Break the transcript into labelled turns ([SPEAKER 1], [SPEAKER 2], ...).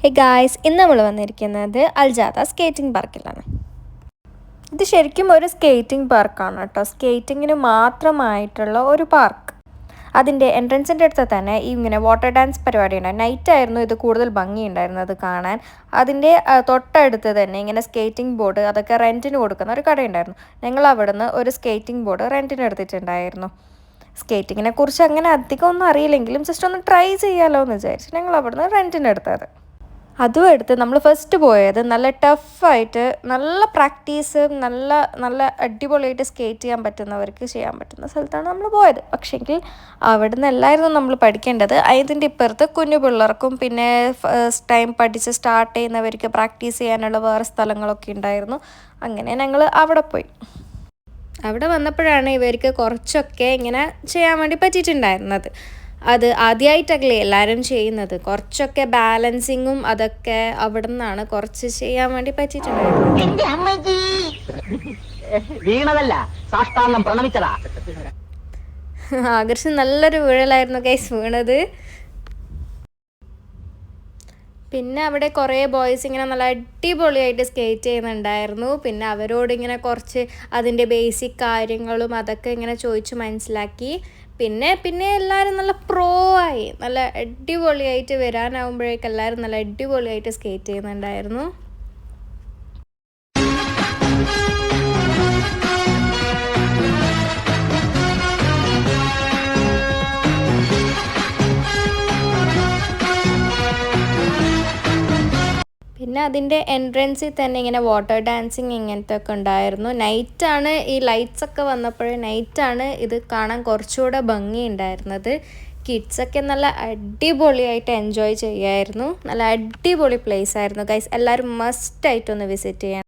[SPEAKER 1] Hey guys, ഇന്ന് നമ്മൾ വന്നിരിക്കുന്നത് അൽജാദ സ്കേറ്റിംഗ് പാർക്കിലാണ്. ഇത് ശരിക്കും ഒരു സ്കേറ്റിംഗ് പാർക്കാണ് കേട്ടോ. സ്കേറ്റിങ്ങിന് മാത്രമായിട്ടുള്ള ഒരു പാർക്ക്. അതിൻ്റെ എൻട്രൻസിൻ്റെ അടുത്ത് തന്നെ ഇങ്ങനെ വാട്ടർ ഡാൻസ് പരിപാടി ഉണ്ടായിരുന്നു. നൈറ്റായിരുന്നു ഇത് കൂടുതൽ ഭംഗിയുണ്ടായിരുന്നത് കാണാൻ. അതിൻ്റെ തൊട്ടടുത്ത് തന്നെ ഇങ്ങനെ സ്കേറ്റിംഗ് ബോർഡ് അതൊക്കെ റെൻറ്റിന് കൊടുക്കുന്ന ഒരു കടയുണ്ടായിരുന്നു. ഞങ്ങൾ അവിടെ നിന്ന് ഒരു സ്കേറ്റിംഗ് ബോർഡ് റെൻറ്റിന് എടുത്തിട്ടുണ്ടായിരുന്നു. സ്കേറ്റിങ്ങിനെ കുറിച്ച് അങ്ങനെ അധികം ഒന്നും അറിയില്ലെങ്കിലും ജസ്റ്റ് ഒന്ന് ട്രൈ ചെയ്യാമല്ലോ എന്ന് വിചാരിച്ചു ഞങ്ങൾ അവിടെ നിന്ന് റെൻറ്റിന് എടുത്തത്. അതും എടുത്ത് നമ്മൾ ഫസ്റ്റ് പോയത് നല്ല ടഫായിട്ട് നല്ല പ്രാക്ടീസ് നല്ല നല്ല അടിപൊളിയായിട്ട് സ്കേറ്റ് ചെയ്യാൻ പറ്റുന്നവർക്ക് ചെയ്യാൻ പറ്റുന്ന സ്ഥലത്താണ് നമ്മൾ പോയത്. പക്ഷേങ്കിൽ അവിടെ നിന്ന് എല്ലായിരുന്നു നമ്മൾ പഠിക്കേണ്ടത്. അതിൻ്റെ ഇപ്പുറത്ത് കുഞ്ഞു പിള്ളേർക്കും പിന്നെ ഫസ്റ്റ് ടൈം പഠിച്ച് സ്റ്റാർട്ട് ചെയ്യുന്നവർക്ക് പ്രാക്ടീസ് ചെയ്യാനുള്ള വേറെ സ്ഥലങ്ങളൊക്കെ ഉണ്ടായിരുന്നു. അങ്ങനെ ഞങ്ങൾ അവിടെ പോയി. അവിടെ വന്നപ്പോഴാണ് ഇവർക്ക് കുറച്ചൊക്കെ ഇങ്ങനെ ചെയ്യാൻ വേണ്ടി പറ്റിയിട്ടുണ്ടായിരുന്നത്. അത് ആദ്യമായിട്ടല്ലേ എല്ലാവരും ചെയ്യുന്നത്. കുറച്ചൊക്കെ ബാലൻസിങ്ങും അതൊക്കെ അവിടെ നിന്നാണ് കുറച്ച് ചെയ്യാൻ വേണ്ടി പറ്റിയിട്ടുണ്ടായിരുന്നത്. ആകർഷ് നല്ലൊരു വീഴലായിരുന്നു ഗൈസ് വീണത്. പിന്നെ അവിടെ കുറേ ബോയ്സ് ഇങ്ങനെ നല്ല അടിപൊളിയായിട്ട് സ്കേറ്റ് ചെയ്യുന്നുണ്ടായിരുന്നു. പിന്നെ അവരോട് ഇങ്ങനെ കുറച്ച് അതിൻ്റെ ബേസിക് കാര്യങ്ങളും അതൊക്കെ ഇങ്ങനെ ചോദിച്ച് മനസ്സിലാക്കി. പിന്നെ എല്ലാവരും നല്ല പ്രോ ആയി. നല്ല അടിപൊളിയായിട്ട് വരാനാവുമ്പോഴേക്കും എല്ലാവരും നല്ല അടിപൊളിയായിട്ട് സ്കേറ്റ് ചെയ്യുന്നുണ്ടായിരുന്നു. പിന്നെ അതിൻ്റെ എൻട്രൻസിൽ തന്നെ ഇങ്ങനെ വാട്ടർ ഡാൻസിങ് ഇങ്ങനത്തെ ഒക്കെ ഉണ്ടായിരുന്നു. നൈറ്റാണ് ഈ ലൈറ്റ്സൊക്കെ വന്നപ്പോൾ നൈറ്റാണ് ഇത് കാണാൻ കുറച്ചുകൂടെ ഭംഗി ഉണ്ടായിരുന്നത്. കിഡ്സൊക്കെ നല്ല അടിപൊളിയായിട്ട് എൻജോയ് ചെയ്യായിരുന്നു. നല്ല അടിപൊളി പ്ലേസ് ആയിരുന്നു ഗൈസ്. എല്ലാവരും മസ്റ്റായിട്ടൊന്ന് വിസിറ്റ് ചെയ്യണം.